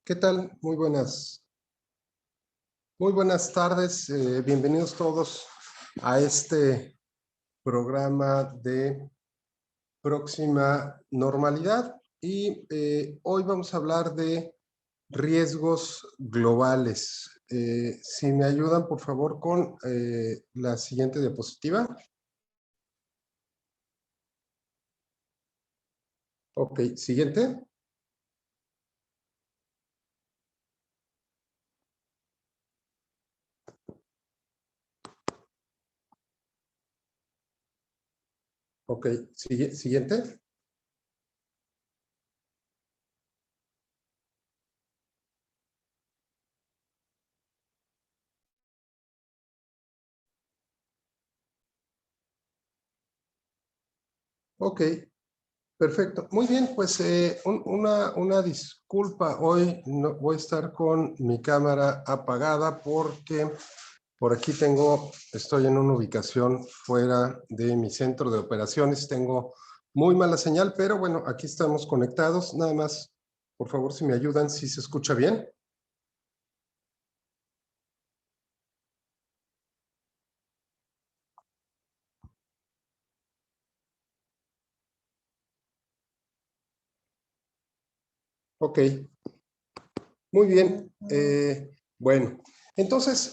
¿Qué tal? Muy buenas tardes. Bienvenidos todos a este programa de Próxima Normalidad. Y hoy vamos a hablar de riesgos globales. Si me ayudan, por favor, con la siguiente diapositiva. Ok, siguiente. Ok, siguiente. Ok, perfecto. Muy bien, pues una disculpa. Hoy no, voy a estar con mi cámara apagada porque por aquí estoy en una ubicación fuera de mi centro de operaciones. Tengo muy mala señal, pero bueno, aquí estamos conectados. Nada más, por favor, si me ayudan, si se escucha bien. Ok, muy bien. Bueno, entonces,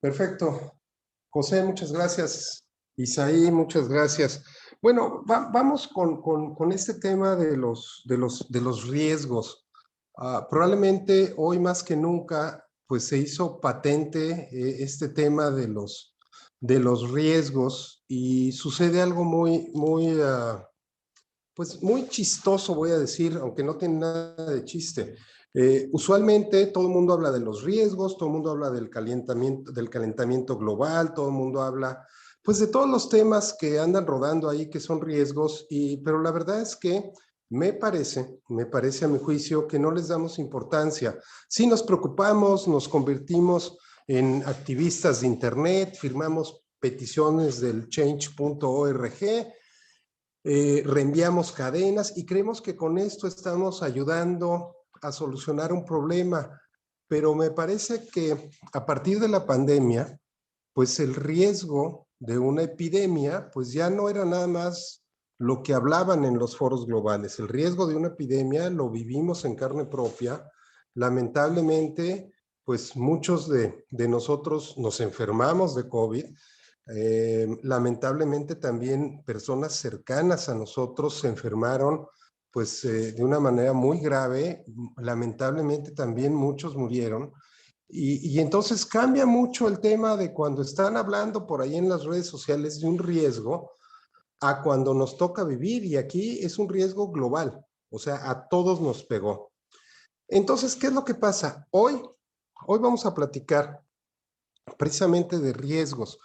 perfecto. José, muchas gracias. Isaí, muchas gracias. Bueno, vamos con este tema de los riesgos. Probablemente hoy más que nunca, pues se hizo patente este tema de los riesgos y sucede algo pues muy chistoso, voy a decir, aunque no tiene nada de chiste. Usualmente todo el mundo habla de los riesgos, todo el mundo habla del calentamiento global, todo el mundo habla pues de todos los temas que andan rodando ahí que son riesgos, pero la verdad es que me parece a mi juicio que no les damos importancia. Si nos preocupamos, nos convertimos en activistas de internet, firmamos peticiones del change.org, reenviamos cadenas y creemos que con esto estamos ayudando a solucionar un problema, pero me parece que a partir de la pandemia, pues el riesgo de una epidemia, pues ya no era nada más lo que hablaban en los foros globales. El riesgo de una epidemia lo vivimos en carne propia. Lamentablemente, pues muchos de nosotros nos enfermamos de COVID. Lamentablemente también personas cercanas a nosotros se enfermaron pues de una manera muy grave. Lamentablemente también muchos murieron. Y entonces cambia mucho el tema de cuando están hablando por ahí en las redes sociales de un riesgo a cuando nos toca vivir, y aquí es un riesgo global, o sea, a todos nos pegó. Entonces, ¿qué es lo que pasa? Hoy vamos a platicar precisamente de riesgos.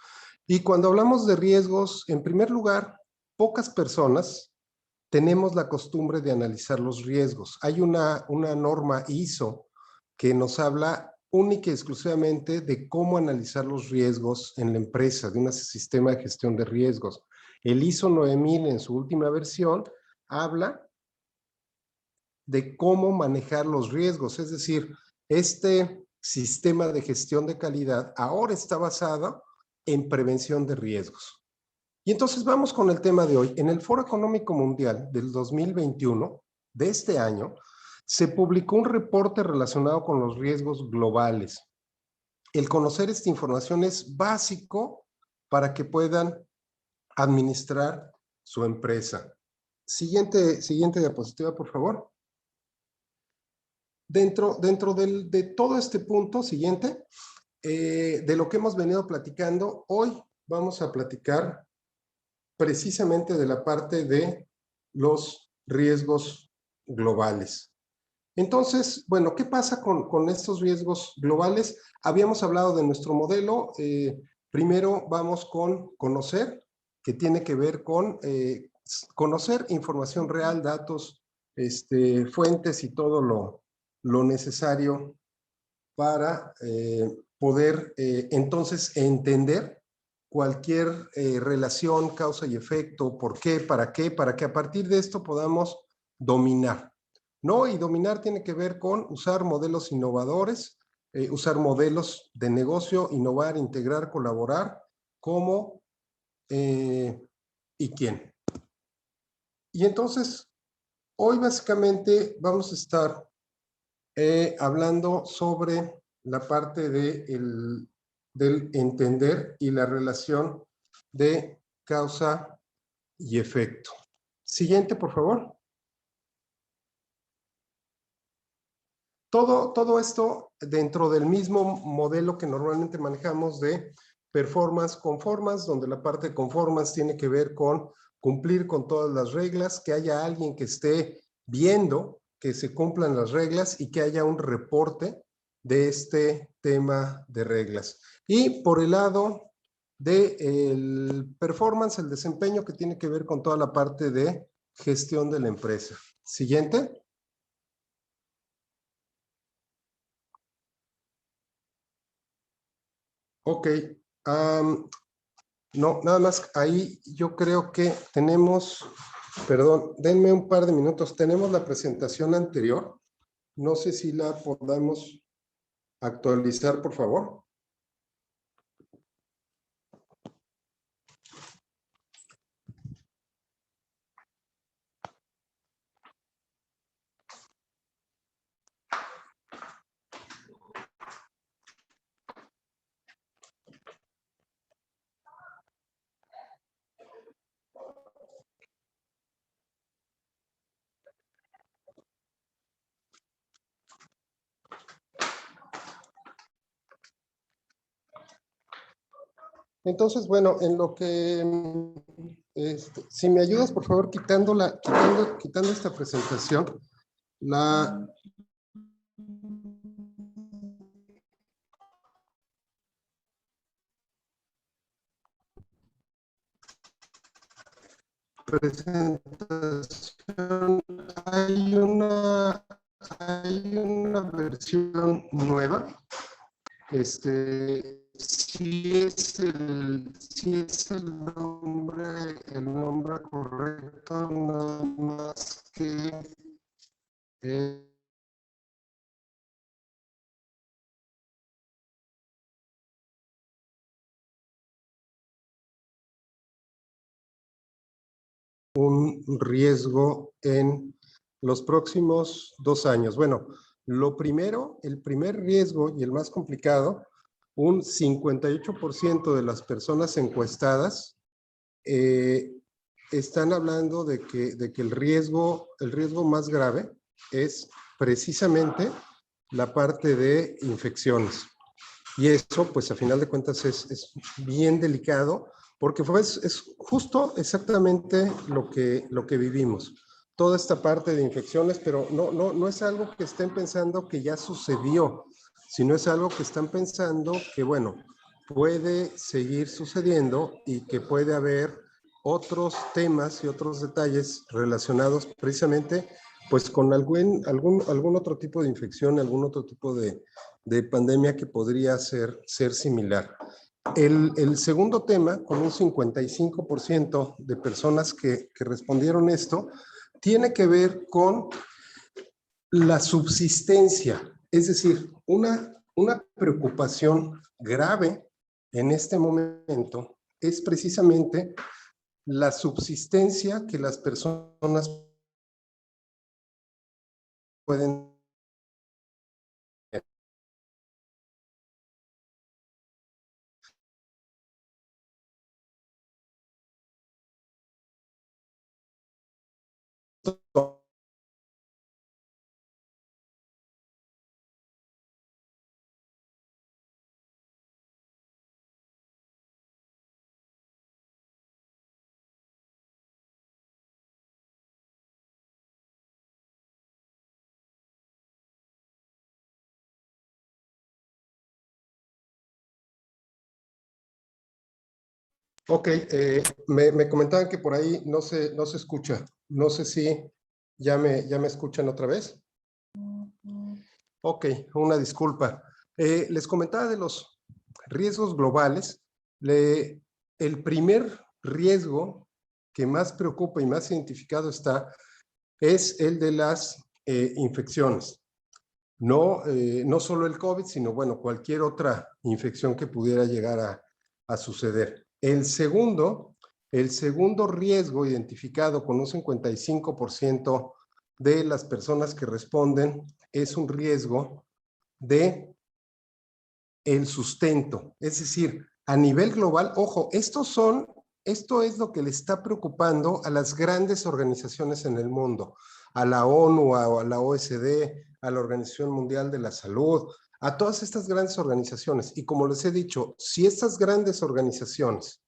Y cuando hablamos de riesgos, en primer lugar, pocas personas tenemos la costumbre de analizar los riesgos. Hay una norma ISO que nos habla única y exclusivamente de cómo analizar los riesgos en la empresa, de un sistema de gestión de riesgos. El ISO 9000 en su última versión habla de cómo manejar los riesgos, es decir, este sistema de gestión de calidad ahora está basado en prevención de riesgos. Y entonces vamos con el tema de hoy. En el Foro Económico Mundial del 2021, de este año, se publicó un reporte relacionado con los riesgos globales. El conocer esta información es básico para que puedan administrar su empresa. Siguiente diapositiva, por favor. Dentro de todo este punto, siguiente, de lo que hemos venido platicando, hoy vamos a platicar precisamente de la parte de los riesgos globales. Entonces, bueno, ¿qué pasa con estos riesgos globales? Habíamos hablado de nuestro modelo. Primero vamos con conocer, que tiene que ver con conocer información real, datos, fuentes y todo lo necesario para poder entonces entender cualquier relación, causa y efecto, por qué, para que a partir de esto podamos dominar. ¿no? Y dominar tiene que ver con usar modelos innovadores, usar modelos de negocio, innovar, integrar, colaborar, cómo y quién. Y entonces, hoy básicamente vamos a estar hablando sobre la parte del entender y la relación de causa y efecto. Siguiente, por favor. Todo esto dentro del mismo modelo que normalmente manejamos de performance conformance, donde la parte de conformance tiene que ver con cumplir con todas las reglas, que haya alguien que esté viendo que se cumplan las reglas y que haya un reporte de este tema de reglas. Y por el lado del performance, el desempeño, que tiene que ver con toda la parte de gestión de la empresa. Siguiente. Ok, no, nada más ahí yo creo que tenemos, perdón, denme un par de minutos, tenemos la presentación anterior, no sé si la podamos actualizar, por favor. Entonces, bueno, en lo que, si me ayudas, por favor, quitando esta presentación, la presentación, hay una versión nueva. Si es el nombre correcto, nada más que un riesgo en los próximos 2 años. Bueno, lo primero, el primer riesgo y el más complicado, un 58% de las personas encuestadas están hablando de que el riesgo más grave es precisamente la parte de infecciones. Y eso, pues a final de cuentas, es bien delicado, porque es justo exactamente lo que vivimos. Toda esta parte de infecciones, pero no es algo que estén pensando que ya sucedió, sino es algo que están pensando que, bueno, puede seguir sucediendo y que puede haber otros temas y otros detalles relacionados precisamente pues con algún otro tipo de infección, algún otro tipo de pandemia que podría ser similar. El segundo tema, con un 55% de personas que respondieron esto, tiene que ver con la subsistencia, es decir, una preocupación grave en este momento es precisamente la subsistencia que las personas pueden tener. Ok, me comentaban que por ahí no se escucha. No sé si ya me escuchan otra vez. Ok, una disculpa. Les comentaba de los riesgos globales. El primer riesgo que más preocupa y más identificado está es el de las infecciones. No, no solo el COVID, sino bueno, cualquier otra infección que pudiera llegar a suceder. El segundo riesgo identificado con un 55% de las personas que responden es un riesgo de el sustento. Es decir, a nivel global, ojo, esto es lo que le está preocupando a las grandes organizaciones en el mundo, a la ONU, a la OSD, a la Organización Mundial de la Salud, a todas estas grandes organizaciones. Y como les he dicho, si estas grandes organizaciones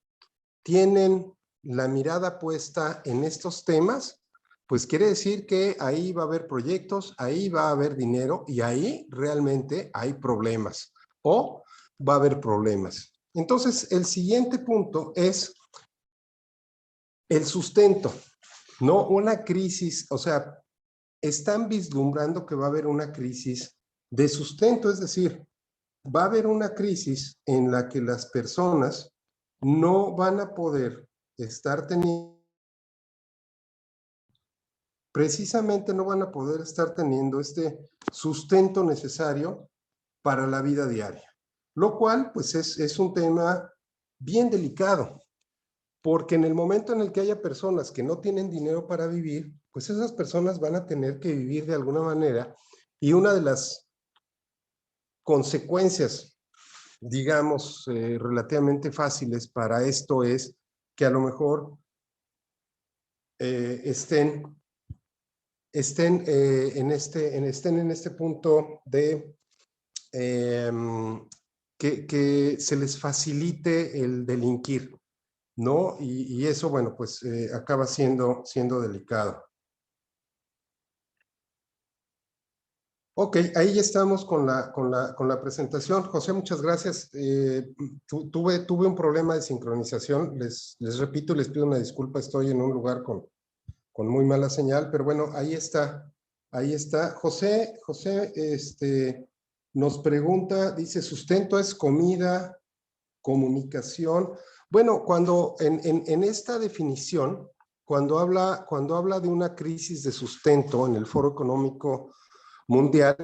tienen la mirada puesta en estos temas, pues quiere decir que ahí va a haber proyectos, ahí va a haber dinero y ahí realmente hay problemas o va a haber problemas. Entonces, el siguiente punto es el sustento, no una crisis, o sea, están vislumbrando que va a haber una crisis de sustento, es decir, va a haber una crisis en la que las personas no van a poder estar teniendo, precisamente no van a poder estar teniendo este sustento necesario para la vida diaria, lo cual pues es un tema bien delicado, porque en el momento en el que haya personas que no tienen dinero para vivir, pues esas personas van a tener que vivir de alguna manera y una de las consecuencias, digamos, relativamente fáciles para esto es que a lo mejor estén en este punto de que se les facilite el delinquir, ¿no? Y eso, bueno, pues acaba siendo delicado. Ok, ahí ya estamos con la presentación. José, muchas gracias. Tuve un problema de sincronización. Les repito, les pido una disculpa. Estoy en un lugar con muy mala señal, pero bueno, ahí está. Ahí está. José, nos pregunta, dice, ¿sustento es comida, comunicación? Bueno, cuando en esta definición, cuando habla de una crisis de sustento en el Foro Económico Mundial,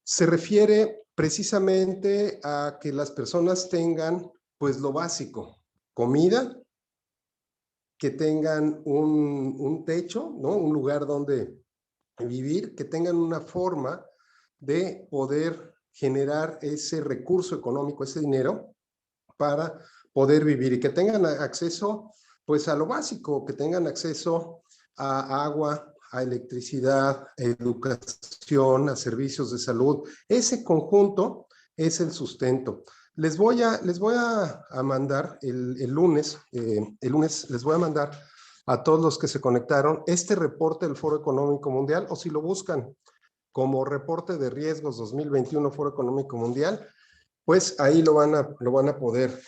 se refiere precisamente a que las personas tengan pues lo básico, comida, que tengan un techo, ¿no? Un lugar donde vivir, que tengan una forma de poder generar ese recurso económico, ese dinero, para poder vivir y que tengan acceso pues a lo básico, que tengan acceso a agua, a electricidad, a educación, a servicios de salud. Ese conjunto es el sustento. Les voy a mandar el lunes les voy a mandar a todos los que se conectaron este reporte del Foro Económico Mundial, o si lo buscan como reporte de riesgos 2021 Foro Económico Mundial, pues ahí lo van a poder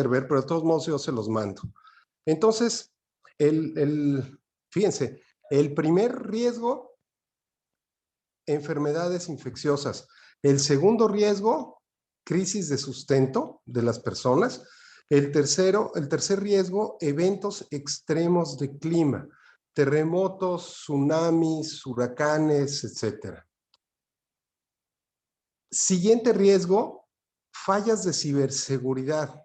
ver, pero de todos modos yo se los mando. Entonces, fíjense, el primer riesgo, enfermedades infecciosas. El segundo riesgo, crisis de sustento de las personas. El tercer riesgo, eventos extremos de clima, terremotos, tsunamis, huracanes, etcétera. Siguiente riesgo, fallas de ciberseguridad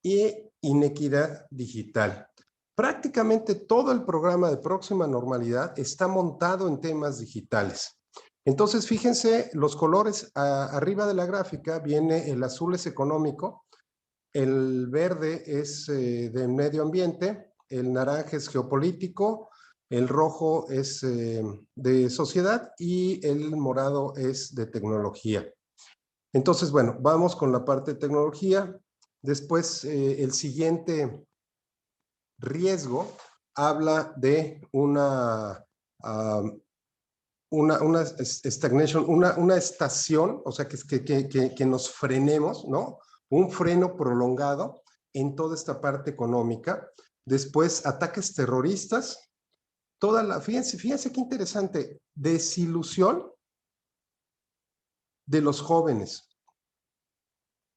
e inequidad digital. Prácticamente todo el programa de Próxima Normalidad está montado en temas digitales. Entonces, fíjense, los colores arriba de la gráfica viene el azul es económico, el verde es de medio ambiente, el naranja es geopolítico, el rojo es de sociedad y el morado es de tecnología. Entonces, bueno, vamos con la parte de tecnología. Después, el siguiente riesgo habla de una stagnation, una estación, o sea, que nos frenemos, ¿no? Un freno prolongado en toda esta parte económica. Después, ataques terroristas. Fíjense qué interesante, desilusión de los jóvenes.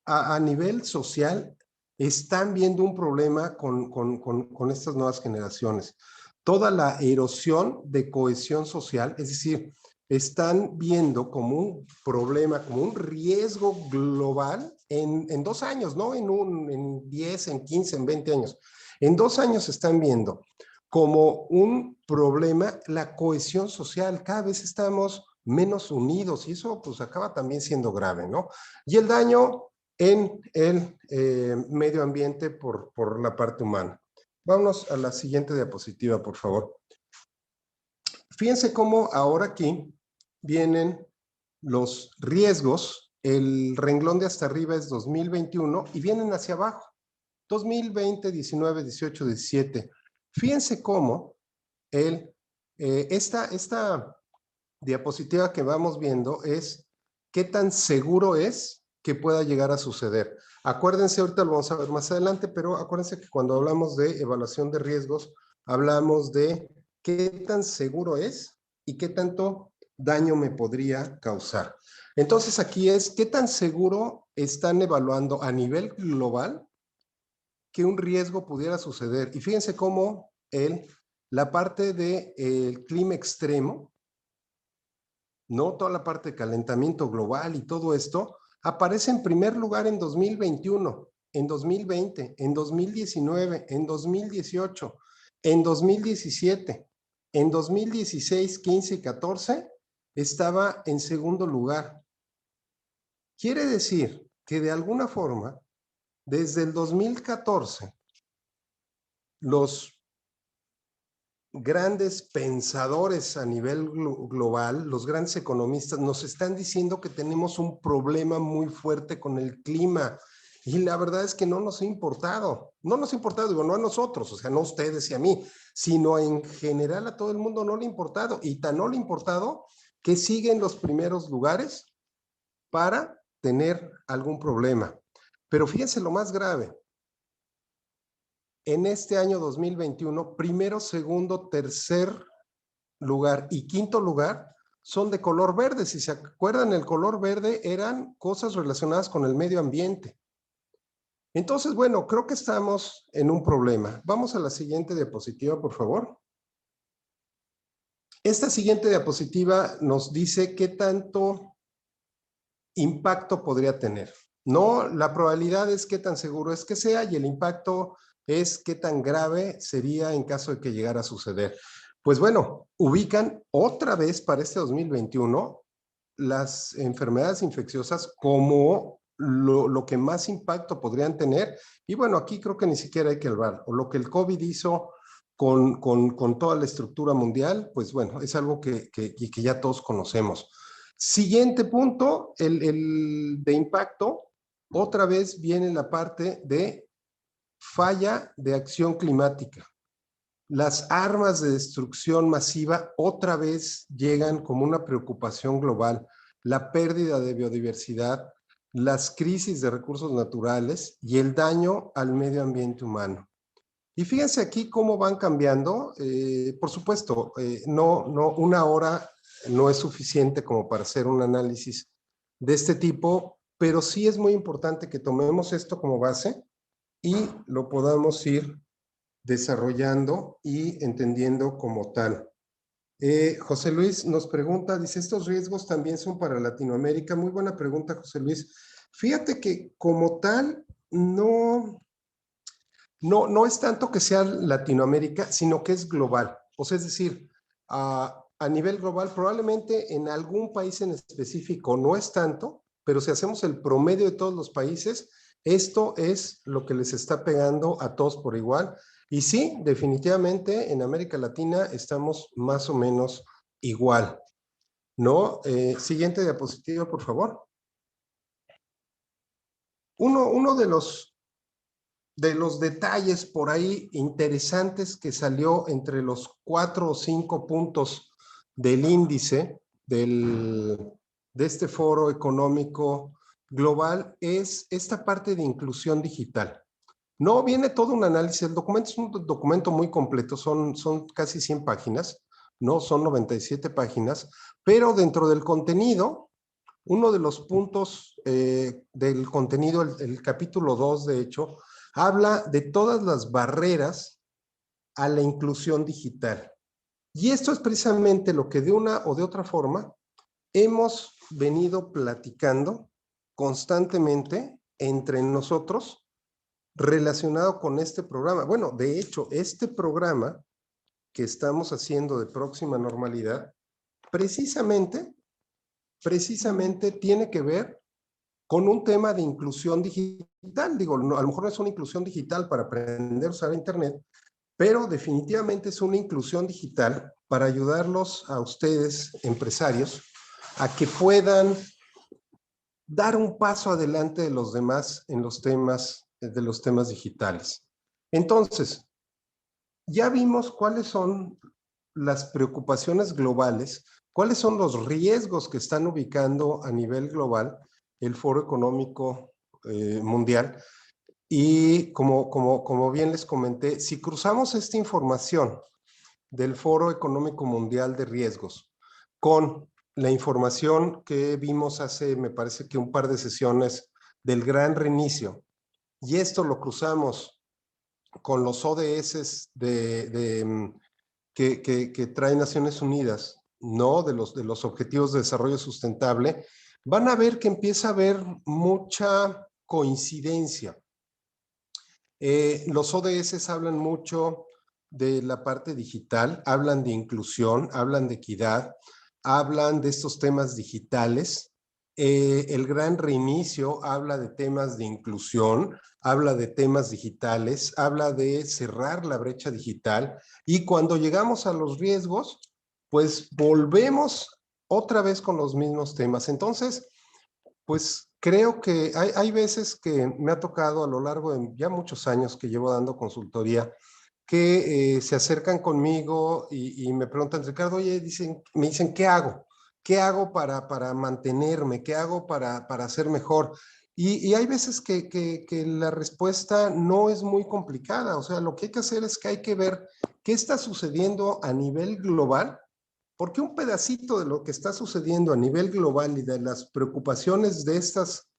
A nivel social, están viendo un problema con estas nuevas generaciones. toda la erosión de cohesión social, es decir, están viendo como un problema, como un riesgo global en 2 años, no en 10, en 15, en 20 años. En 2 años están viendo como un problema la cohesión social. Cada vez estamos menos unidos y eso pues acaba también siendo grave, ¿no? Y el daño en el medio ambiente por la parte humana. Vámonos a la siguiente diapositiva, por favor. Fíjense cómo ahora aquí vienen los riesgos. El renglón de hasta arriba es 2021 y vienen hacia abajo. 2020, 19, 18, 17. Fíjense cómo esta diapositiva que vamos viendo es qué tan seguro es que pueda llegar a suceder. Acuérdense, ahorita lo vamos a ver más adelante, pero acuérdense que cuando hablamos de evaluación de riesgos, hablamos de qué tan seguro es y qué tanto daño me podría causar. Entonces aquí es qué tan seguro están evaluando a nivel global que un riesgo pudiera suceder. Y fíjense cómo la parte del clima extremo, no toda la parte de calentamiento global y todo esto, aparece en primer lugar en 2021, en 2020, en 2019, en 2018, en 2017, en 2016, 15 y 14 estaba en segundo lugar. Quiere decir que de alguna forma, desde el 2014, los grandes pensadores a nivel global, los grandes economistas, nos están diciendo que tenemos un problema muy fuerte con el clima. Y la verdad es que no nos ha importado. No nos ha importado, digo, no a nosotros, o sea, no a ustedes y a mí, sino en general a todo el mundo no le ha importado. Y tan no le ha importado que sigue en los primeros lugares para tener algún problema. Pero fíjense lo más grave. En este año 2021, primero, segundo, tercer lugar y quinto lugar son de color verde. Si se acuerdan, el color verde eran cosas relacionadas con el medio ambiente. Entonces, bueno, creo que estamos en un problema. Vamos a la siguiente diapositiva, por favor. Esta siguiente diapositiva nos dice qué tanto impacto podría tener. No, la probabilidad es qué tan seguro es que sea y el impacto es qué tan grave sería en caso de que llegara a suceder. Pues bueno, ubican otra vez para este 2021 las enfermedades infecciosas como lo que más impacto podrían tener. Y bueno, aquí creo que ni siquiera hay que hablar. O lo que el COVID hizo con toda la estructura mundial, pues bueno, es algo que ya todos conocemos. Siguiente punto, el de impacto, otra vez viene la parte de falla de acción climática. Las armas de destrucción masiva otra vez llegan como una preocupación global. La pérdida de biodiversidad, las crisis de recursos naturales y el daño al medio ambiente humano. Y fíjense aquí cómo van cambiando. Por supuesto, una hora no es suficiente como para hacer un análisis de este tipo, pero sí es muy importante que tomemos esto como base y lo podamos ir desarrollando y entendiendo como tal. José Luis nos pregunta, dice, ¿estos riesgos también son para Latinoamérica? Muy buena pregunta, José Luis. Fíjate que como tal, no es tanto que sea Latinoamérica, sino que es global. O sea, es decir, a nivel global, probablemente en algún país en específico no es tanto, pero si hacemos el promedio de todos los países, esto es lo que les está pegando a todos por igual. Y sí, definitivamente en América Latina estamos más o menos igual, ¿no? Siguiente diapositiva, por favor. Uno de los detalles por ahí interesantes que salió entre los 4 o 5 puntos del índice de este foro económico global es esta parte de inclusión digital. No viene todo un análisis, el documento es un documento muy completo, son casi 100 páginas, no son 97 páginas, pero dentro del contenido, uno de los puntos del contenido, el capítulo 2 de hecho, habla de todas las barreras a la inclusión digital. Y esto es precisamente lo que de una o de otra forma hemos venido platicando constantemente entre nosotros relacionado con este programa. Bueno, de hecho, este programa que estamos haciendo de Próxima Normalidad, precisamente tiene que ver con un tema de inclusión digital. Digo, no, a lo mejor no es una inclusión digital para aprender a usar Internet, pero definitivamente es una inclusión digital para ayudarlos a ustedes, empresarios, a que puedan dar un paso adelante de los demás en los temas, de los temas digitales. Entonces, ya vimos cuáles son las preocupaciones globales, cuáles son los riesgos que están ubicando a nivel global el Foro Económico Mundial. Y como bien les comenté, si cruzamos esta información del Foro Económico Mundial de Riesgos con la información que vimos hace, me parece que un par de sesiones del gran reinicio, y esto lo cruzamos con los ODS que trae Naciones Unidas, ¿no? De los Objetivos de Desarrollo Sustentable, van a ver que empieza a haber mucha coincidencia. Los ODS hablan mucho de la parte digital, hablan de inclusión, hablan de equidad, hablan de estos temas digitales. El gran reinicio habla de temas de inclusión, habla de temas digitales, habla de cerrar la brecha digital, y cuando llegamos a los riesgos, pues volvemos otra vez con los mismos temas. Entonces, pues creo que hay veces que me ha tocado a lo largo de ya muchos años que llevo dando consultoría, que se acercan conmigo y me preguntan, Ricardo, oye, me dicen, ¿qué hago? ¿Qué hago para mantenerme? ¿Qué hago para ser mejor? Y hay veces que la respuesta no es muy complicada. O sea, lo que hay que hacer es que hay que ver qué está sucediendo a nivel global, porque un pedacito de lo que está sucediendo a nivel global y de las preocupaciones de estas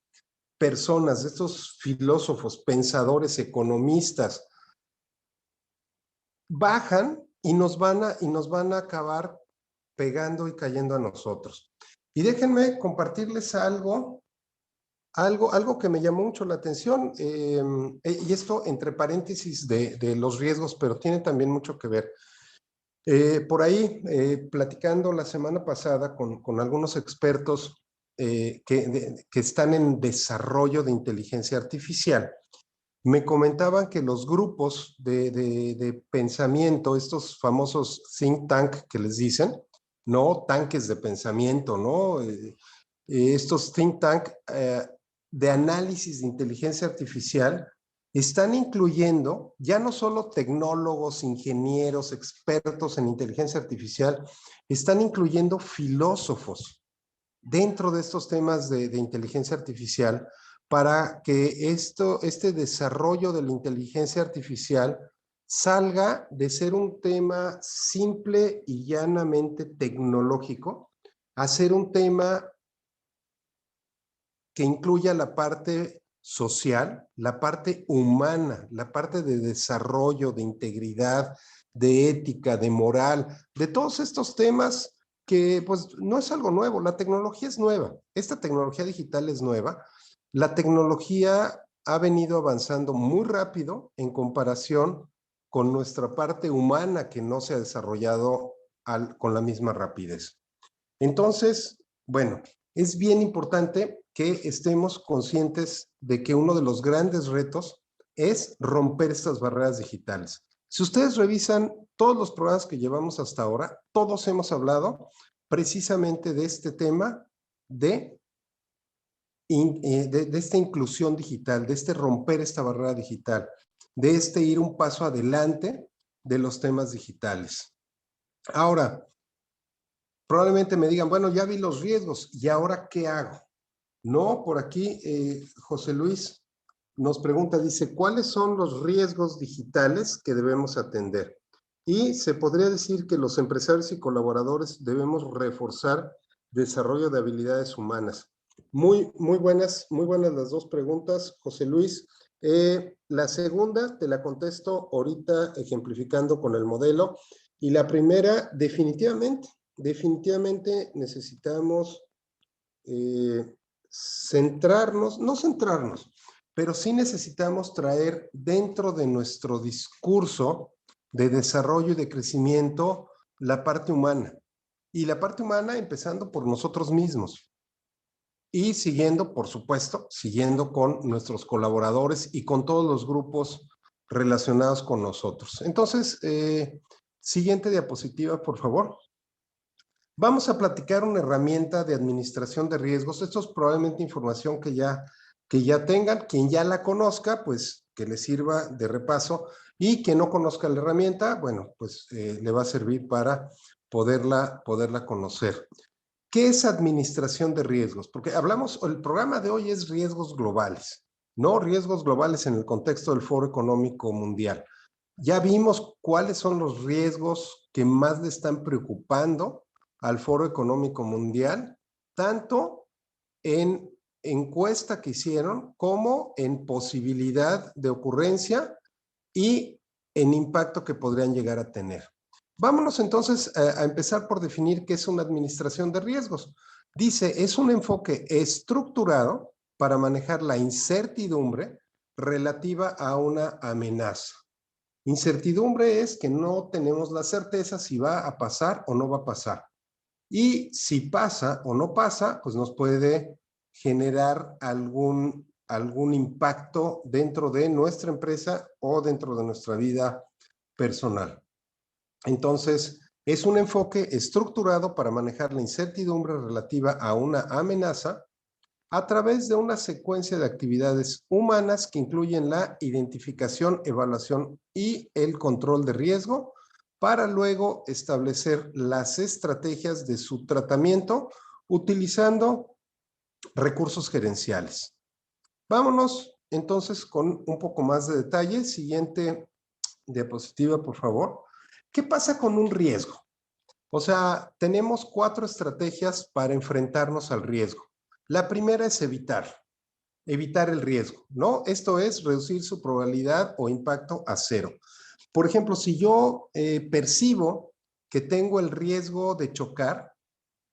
personas, de estos filósofos, pensadores, economistas, bajan y nos van a acabar pegando y cayendo a nosotros. Y déjenme compartirles algo que me llamó mucho la atención, y esto entre paréntesis de los riesgos, pero tiene también mucho que ver. Por ahí, platicando la semana pasada con algunos expertos que están en desarrollo de inteligencia artificial, me comentaban que los grupos de pensamiento, estos famosos think tank que les dicen, no tanques de pensamiento, ¿no? Estos think tank de análisis de inteligencia artificial están incluyendo ya no solo tecnólogos, ingenieros, expertos en inteligencia artificial, están incluyendo filósofos dentro de estos temas de inteligencia artificial, para que este desarrollo de la inteligencia artificial salga de ser un tema simple y llanamente tecnológico a ser un tema que incluya la parte social, la parte humana, la parte de desarrollo, de integridad, de ética, de moral, de todos estos temas que pues no es algo nuevo. La tecnología es nueva, esta tecnología digital es nueva. La tecnología ha venido avanzando muy rápido en comparación con nuestra parte humana, que no se ha desarrollado con la misma rapidez. Entonces, bueno, es bien importante que estemos conscientes de que uno de los grandes retos es romper estas barreras digitales. Si ustedes revisan todos los programas que llevamos hasta ahora, todos hemos hablado precisamente de este tema de esta inclusión digital, de este romper esta barrera digital, de este ir un paso adelante de los temas digitales. Ahora, probablemente me digan, bueno, ya vi los riesgos, ¿y ahora qué hago? No, por aquí José Luis nos pregunta, dice, ¿cuáles son los riesgos digitales que debemos atender? Y se podría decir que los empresarios y colaboradores debemos reforzar desarrollo de habilidades humanas. Muy buenas las dos preguntas, José Luis. La segunda te la contesto ahorita ejemplificando con el modelo. Y la primera, definitivamente necesitamos no centrarnos, pero sí necesitamos traer dentro de nuestro discurso de desarrollo y de crecimiento la parte humana. Y la parte humana empezando por nosotros mismos. Y siguiendo, por supuesto, siguiendo con nuestros colaboradores y con todos los grupos relacionados con nosotros. Entonces, siguiente diapositiva, por favor. Vamos a platicar una herramienta de administración de riesgos. Esto es probablemente información que ya tengan. Quien ya la conozca, pues que le sirva de repaso. Y quien no conozca la herramienta, bueno, pues le va a servir para poderla conocer. ¿Qué es administración de riesgos? Porque el programa de hoy es riesgos globales, ¿no? Riesgos globales en el contexto del Foro Económico Mundial. Ya vimos cuáles son los riesgos que más le están preocupando al Foro Económico Mundial, tanto en encuesta que hicieron como en posibilidad de ocurrencia y en impacto que podrían llegar a tener. Vámonos entonces a empezar por definir qué es una administración de riesgos. Dice, es un enfoque estructurado para manejar la incertidumbre relativa a una amenaza. Incertidumbre es que no tenemos la certeza si va a pasar o no va a pasar. Y si pasa o no pasa, pues nos puede generar algún impacto dentro de nuestra empresa o dentro de nuestra vida personal. Entonces, es un enfoque estructurado para manejar la incertidumbre relativa a una amenaza a través de una secuencia de actividades humanas que incluyen la identificación, evaluación y el control de riesgo para luego establecer las estrategias de su tratamiento utilizando recursos gerenciales. Vámonos entonces con un poco más de detalle. Siguiente diapositiva, por favor. ¿Qué pasa con un riesgo? O sea, tenemos 4 estrategias para enfrentarnos al riesgo. La primera es evitar el riesgo, ¿no? Esto es reducir su probabilidad o impacto a 0. Por ejemplo, si yo percibo que tengo el riesgo de chocar,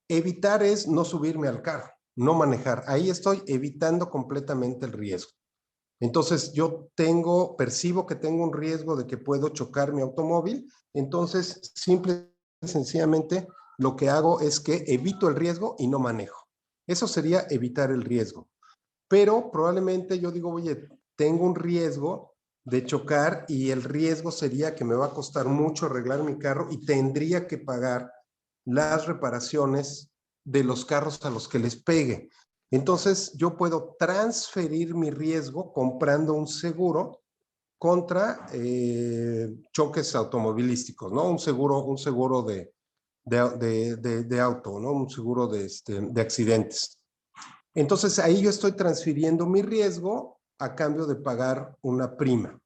evitar es no subirme al carro, no manejar. Ahí estoy evitando completamente el riesgo. Entonces, yo percibo que tengo un riesgo de que puedo chocar mi automóvil, entonces, simple y sencillamente, lo que hago es que evito el riesgo y no manejo. Eso sería evitar el riesgo. Pero probablemente yo digo, oye, tengo un riesgo de chocar y el riesgo sería que me va a costar mucho arreglar mi carro y tendría que pagar las reparaciones de los carros a los que les pegue. Entonces, yo puedo transferir mi riesgo comprando un seguro contra choques automovilísticos, ¿no? Un seguro de auto, ¿no? Un seguro de accidentes. Entonces, ahí yo estoy transfiriendo mi riesgo a cambio de pagar una prima.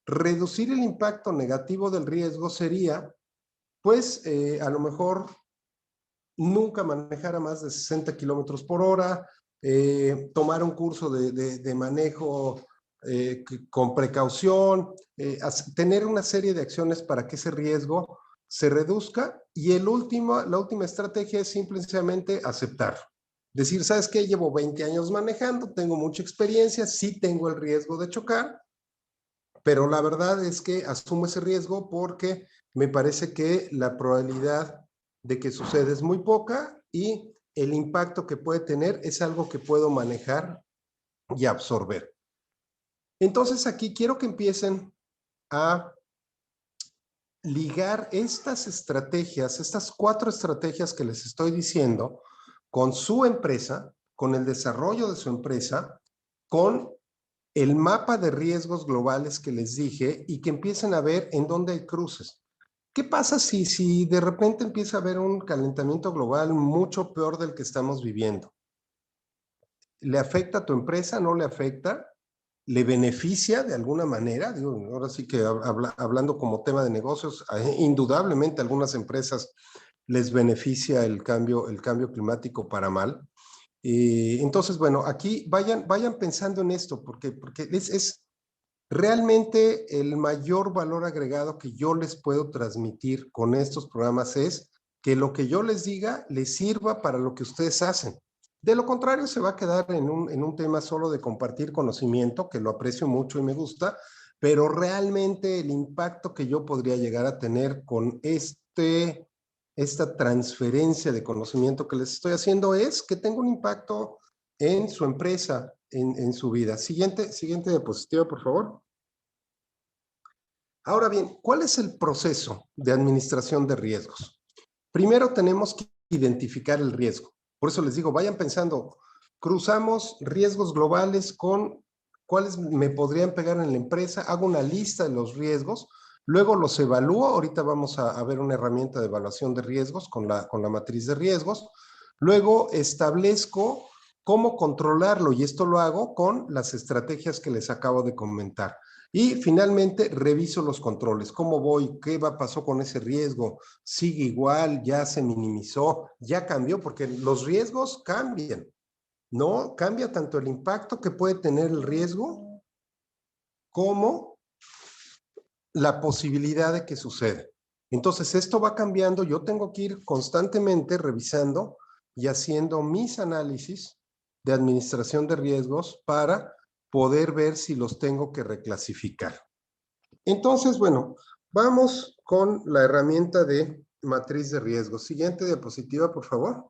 Reducir el impacto negativo del riesgo sería, pues, a lo mejor nunca manejar a más de 60 kilómetros por hora, tomar un curso de manejo con precaución, tener una serie de acciones para que ese riesgo se reduzca. Y la última estrategia es simplemente aceptar. Decir, ¿sabes qué? Llevo 20 años manejando, tengo mucha experiencia, sí tengo el riesgo de chocar, pero la verdad es que asumo ese riesgo porque me parece que la probabilidad de que suceda es muy poca y el impacto que puede tener es algo que puedo manejar y absorber. Entonces aquí quiero que empiecen a ligar estas estrategias, estas 4 estrategias que les estoy diciendo, con su empresa, con el desarrollo de su empresa, con el mapa de riesgos globales que les dije y que empiecen a ver en dónde hay cruces. ¿Qué pasa si de repente empieza a haber un calentamiento global mucho peor del que estamos viviendo? ¿Le afecta a tu empresa? ¿No le afecta? ¿Le beneficia de alguna manera? Digo, ahora sí que hablando como tema de negocios, indudablemente a algunas empresas les beneficia el cambio climático para mal. Entonces, bueno, aquí vayan pensando en esto, porque Realmente el mayor valor agregado que yo les puedo transmitir con estos programas es que lo que yo les diga les sirva para lo que ustedes hacen. De lo contrario, se va a quedar en un tema solo de compartir conocimiento, que lo aprecio mucho y me gusta, pero realmente el impacto que yo podría llegar a tener con esta transferencia de conocimiento que les estoy haciendo es que tengo un impacto en su empresa, en su vida. Siguiente diapositiva, por favor. Ahora bien, ¿cuál es el proceso de administración de riesgos? Primero tenemos que identificar el riesgo. Por eso les digo, vayan pensando, cruzamos riesgos globales con cuáles me podrían pegar en la empresa, hago una lista de los riesgos, luego los evalúo, ahorita vamos a ver una herramienta de evaluación de riesgos con la matriz de riesgos, luego establezco cómo controlarlo y esto lo hago con las estrategias que les acabo de comentar. Y finalmente reviso los controles, cómo voy, qué pasó con ese riesgo, sigue igual, ya se minimizó, ya cambió, porque los riesgos cambian, ¿no? Cambia tanto el impacto que puede tener el riesgo como la posibilidad de que suceda. Entonces esto va cambiando, yo tengo que ir constantemente revisando y haciendo mis análisis de administración de riesgos para poder ver si los tengo que reclasificar. Entonces, bueno, vamos con la herramienta de matriz de riesgos. Siguiente diapositiva, por favor.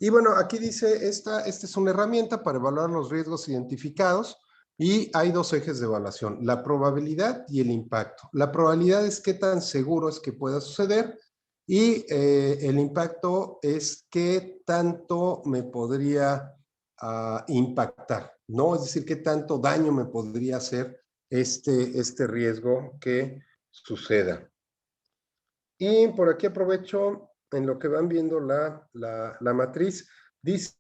Y bueno, aquí dice, esta es una herramienta para evaluar los riesgos identificados y hay dos ejes de evaluación, la probabilidad y el impacto. La probabilidad es qué tan seguro es que pueda suceder y el impacto es qué tanto me podría impactar, ¿no? Es decir, qué tanto daño me podría hacer este riesgo que suceda. Y por aquí aprovecho, en lo que van viendo la matriz, dice,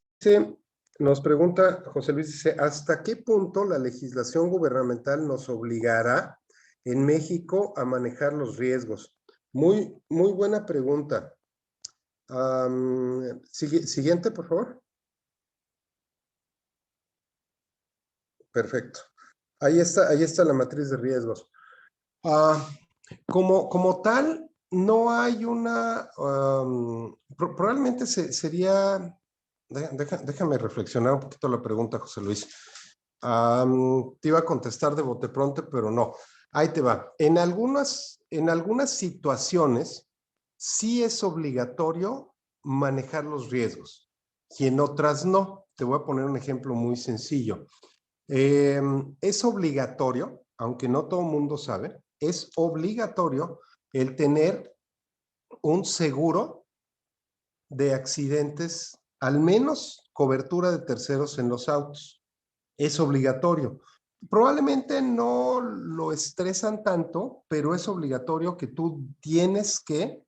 nos pregunta José Luis, dice, ¿hasta qué punto la legislación gubernamental nos obligará en México a manejar los riesgos? Muy buena pregunta. Siguiente, por favor. Perfecto. Ahí está la matriz de riesgos. Como tal, no hay una, probablemente sería, déjame reflexionar un poquito la pregunta, José Luis. Te iba a contestar de bote pronto, pero no. Ahí te va. En algunas situaciones sí es obligatorio manejar los riesgos y en otras no. Te voy a poner un ejemplo muy sencillo. Es obligatorio, aunque no todo el mundo sabe, es obligatorio el tener un seguro de accidentes, al menos cobertura de terceros en los autos. Es obligatorio. Probablemente no lo estresan tanto, pero es obligatorio que tú tienes que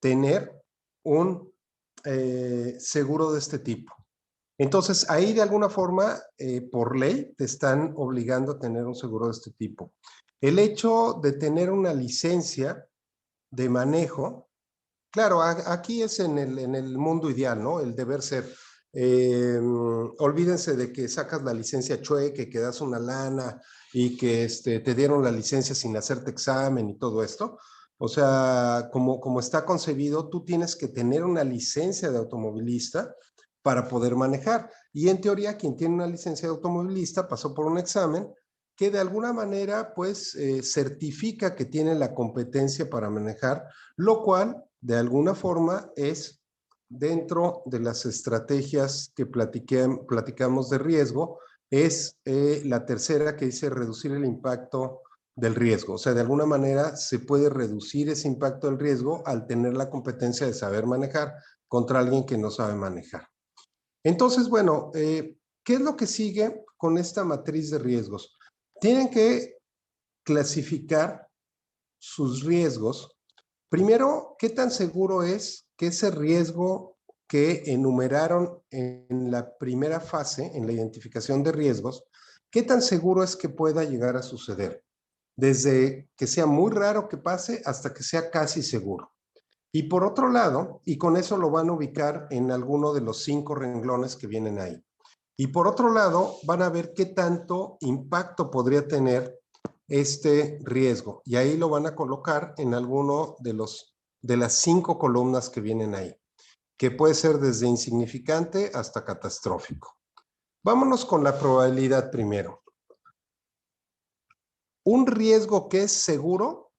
tener un seguro de este tipo. Entonces, ahí de alguna forma, por ley, te están obligando a tener un seguro de este tipo. El hecho de tener una licencia de manejo, claro, aquí es en el mundo ideal, ¿no? El deber ser. Olvídense de que sacas la licencia chueca, que das una lana y que te dieron la licencia sin hacerte examen y todo esto. O sea, como está concebido, tú tienes que tener una licencia de automovilista para poder manejar. Y en teoría, quien tiene una licencia de automovilista pasó por un examen que de alguna manera, pues, certifica que tiene la competencia para manejar, lo cual, de alguna forma, es dentro de las estrategias que platicamos de riesgo, es la tercera que dice reducir el impacto del riesgo. O sea, de alguna manera se puede reducir ese impacto del riesgo al tener la competencia de saber manejar contra alguien que no sabe manejar. Entonces, bueno, ¿qué es lo que sigue con esta matriz de riesgos? Tienen que clasificar sus riesgos. Primero, ¿qué tan seguro es que ese riesgo que enumeraron en la primera fase, en la identificación de riesgos, qué tan seguro es que pueda llegar a suceder? Desde que sea muy raro que pase hasta que sea casi seguro. Y por otro lado, y con eso lo van a ubicar en alguno de los 5 renglones que vienen ahí. Y por otro lado, van a ver qué tanto impacto podría tener este riesgo. Y ahí lo van a colocar en alguno de las 5 columnas que vienen ahí, que puede ser desde insignificante hasta catastrófico. Vámonos con la probabilidad primero. Un riesgo que es seguro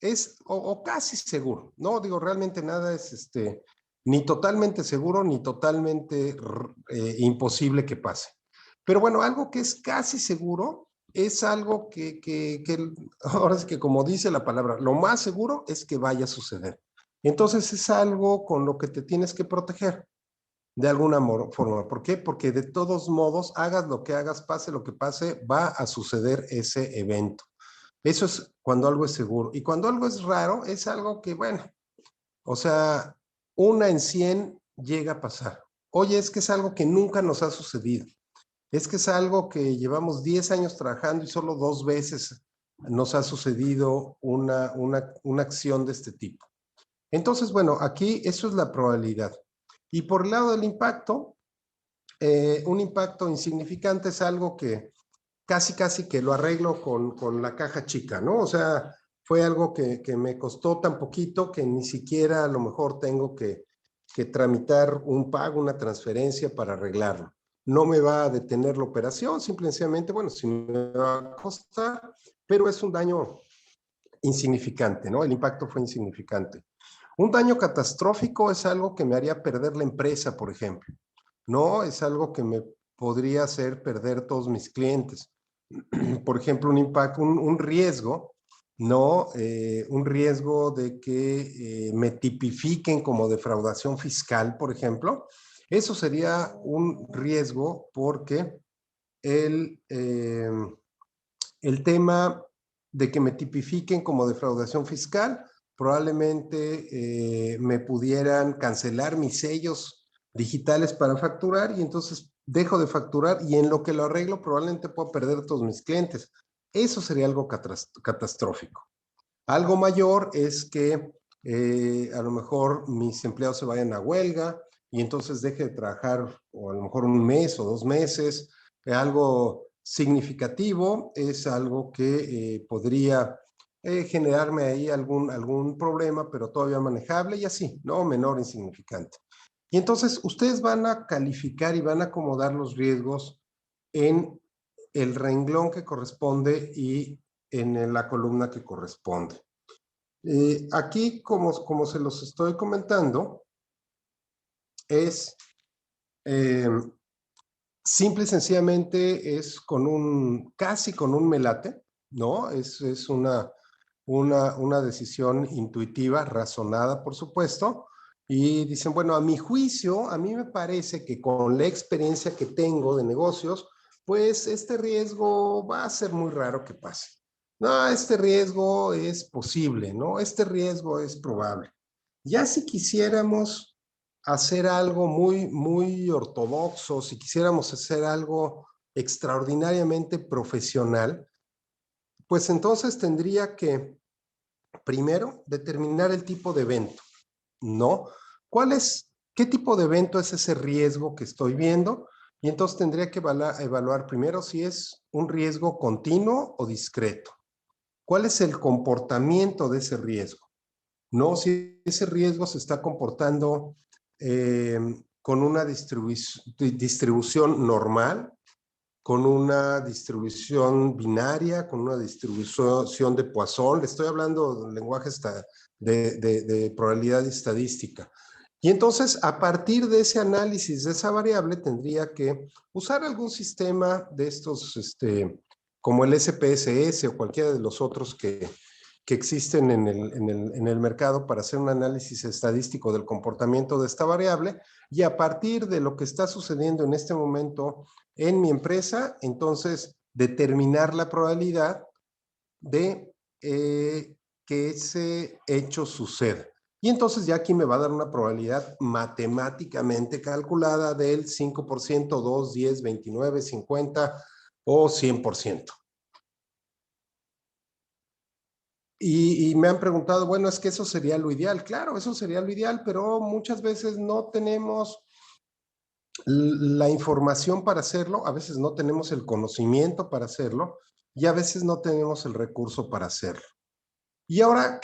es, o casi seguro, no digo realmente nada es ni totalmente seguro ni totalmente imposible que pase. Pero bueno, algo que es casi seguro es algo que ahora sí que como dice la palabra, lo más seguro es que vaya a suceder. Entonces es algo con lo que te tienes que proteger de alguna forma. ¿Por qué? Porque de todos modos, hagas lo que hagas, pase lo que pase, va a suceder ese evento. Eso es cuando algo es seguro. Y cuando algo es raro, es algo que, bueno, o sea, 1 en 100 llega a pasar. Oye, es que es algo que nunca nos ha sucedido. Es que es algo que llevamos 10 años trabajando y solo 2 veces nos ha sucedido una acción de este tipo. Entonces, bueno, aquí eso es la probabilidad. Y por el lado del impacto, un impacto insignificante es algo que casi que lo arreglo con la caja chica, ¿no? O sea, fue algo que me costó tan poquito que ni siquiera a lo mejor tengo que tramitar un pago, una transferencia para arreglarlo. No me va a detener la operación, simplemente, bueno, sí me va a costar, pero es un daño insignificante, ¿no? El impacto fue insignificante. Un daño catastrófico es algo que me haría perder la empresa, por ejemplo. No, es algo que me podría hacer perder todos mis clientes. Por ejemplo, un impacto, un riesgo, ¿no? Un riesgo de que me tipifiquen como defraudación fiscal, por ejemplo. Eso sería un riesgo porque el, eh, el tema de que me tipifiquen como defraudación fiscal, probablemente me pudieran cancelar mis sellos digitales para facturar y entonces dejo de facturar y en lo que lo arreglo probablemente puedo perder todos mis clientes. Eso sería algo catastrófico. Algo mayor es que a lo mejor mis empleados se vayan a huelga y entonces deje de trabajar o a lo mejor 1 mes o 2 meses. Algo significativo es algo que podría generarme ahí algún problema, pero todavía manejable y así, ¿no? Menor, insignificante. Y entonces ustedes van a calificar y van a acomodar los riesgos en el renglón que corresponde y en la columna que corresponde. Aquí, como se los estoy comentando, es simple y sencillamente es casi con un melate, ¿no? Es una decisión intuitiva, razonada, por supuesto, y dicen, bueno, a mi juicio, a mí me parece que con la experiencia que tengo de negocios, pues este riesgo va a ser muy raro que pase. No, este riesgo es posible, ¿no? Este riesgo es probable. Ya si quisiéramos hacer algo muy ortodoxo, si quisiéramos hacer algo extraordinariamente profesional, pues entonces tendría que primero determinar el tipo de evento, ¿no? ¿Qué tipo de evento es ese riesgo que estoy viendo? Y entonces tendría que evaluar primero si es un riesgo continuo o discreto. ¿Cuál es el comportamiento de ese riesgo? No, si ese riesgo se está comportando con una distribución normal, con una distribución binaria, con una distribución de Poisson. Le estoy hablando de lenguaje de probabilidad estadística. Y entonces, a partir de ese análisis de esa variable, tendría que usar algún sistema de estos, como el SPSS o cualquiera de los otros que existen en el mercado para hacer un análisis estadístico del comportamiento de esta variable y a partir de lo que está sucediendo en este momento en mi empresa, entonces determinar la probabilidad de que ese hecho suceda. Y entonces ya aquí me va a dar una probabilidad matemáticamente calculada del 5%, 2, 10, 29, 50 o 100%. Y me han preguntado, bueno, es que eso sería lo ideal. Claro, eso sería lo ideal, pero muchas veces no tenemos la información para hacerlo, a veces no tenemos el conocimiento para hacerlo y a veces no tenemos el recurso para hacerlo. Y ahora,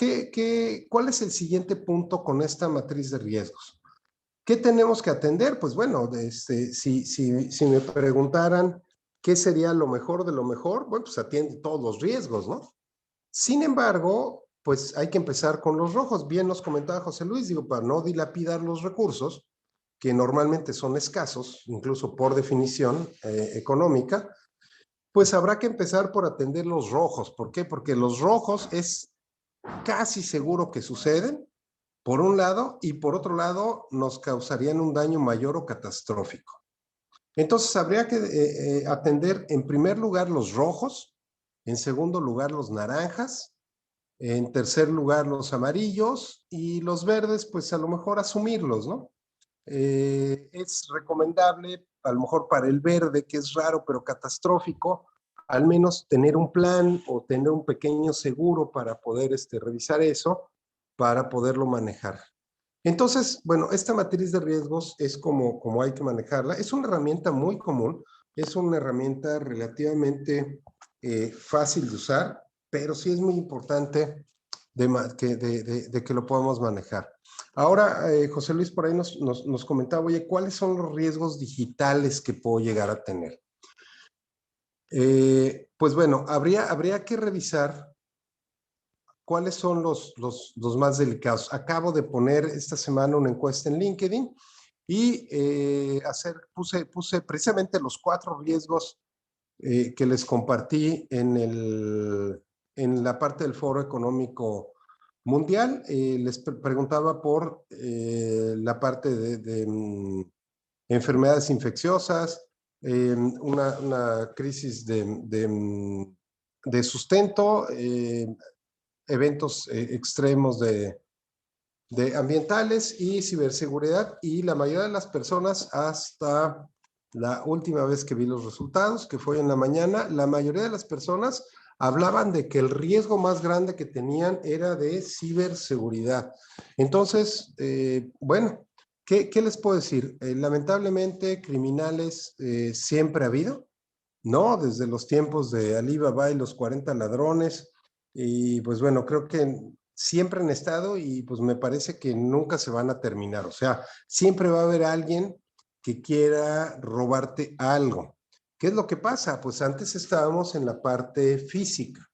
¿cuál es el siguiente punto con esta matriz de riesgos? ¿Qué tenemos que atender? Pues bueno, si me preguntaran qué sería lo mejor de lo mejor, bueno, pues atiende todos los riesgos, ¿no? Sin embargo, pues hay que empezar con los rojos. Bien nos comentaba José Luis, digo, para no dilapidar los recursos, que normalmente son escasos, incluso por definición económica, pues habrá que empezar por atender los rojos. ¿Por qué? Porque los rojos es casi seguro que suceden, por un lado, y por otro lado, nos causarían un daño mayor o catastrófico. Entonces, habría que atender en primer lugar los rojos, en segundo lugar los naranjas, en tercer lugar los amarillos y los verdes, pues a lo mejor asumirlos, ¿no? Es recomendable, a lo mejor para el verde, que es raro pero catastrófico, al menos tener un plan o tener un pequeño seguro para poder revisar eso, para poderlo manejar. Entonces, bueno, esta matriz de riesgos es como hay que manejarla. Es una herramienta muy común, es una herramienta relativamente fácil de usar, pero sí es muy importante de que lo podamos manejar. Ahora, José Luis por ahí nos comentaba, oye, ¿cuáles son los riesgos digitales que puedo llegar a tener? Pues bueno, habría que revisar cuáles son los más delicados. Acabo de poner esta semana una encuesta en LinkedIn y puse precisamente los 4 riesgos que les compartí en la parte del Foro Económico Mundial. Les preguntaba por la parte de enfermedades infecciosas, una crisis de sustento, eventos extremos de ambientales y ciberseguridad, y la mayoría de las personas, hasta la última vez que vi los resultados, que fue en la mañana, la mayoría de las personas hablaban de que el riesgo más grande que tenían era de ciberseguridad. Entonces, bueno, ¿qué les puedo decir? Lamentablemente, criminales siempre ha habido, ¿no? Desde los tiempos de Ali Baba y los 40 ladrones, y pues bueno, creo que siempre han estado y pues me parece que nunca se van a terminar. O sea, siempre va a haber alguien que quiera robarte algo. ¿Qué es lo que pasa? Pues antes estábamos en la parte física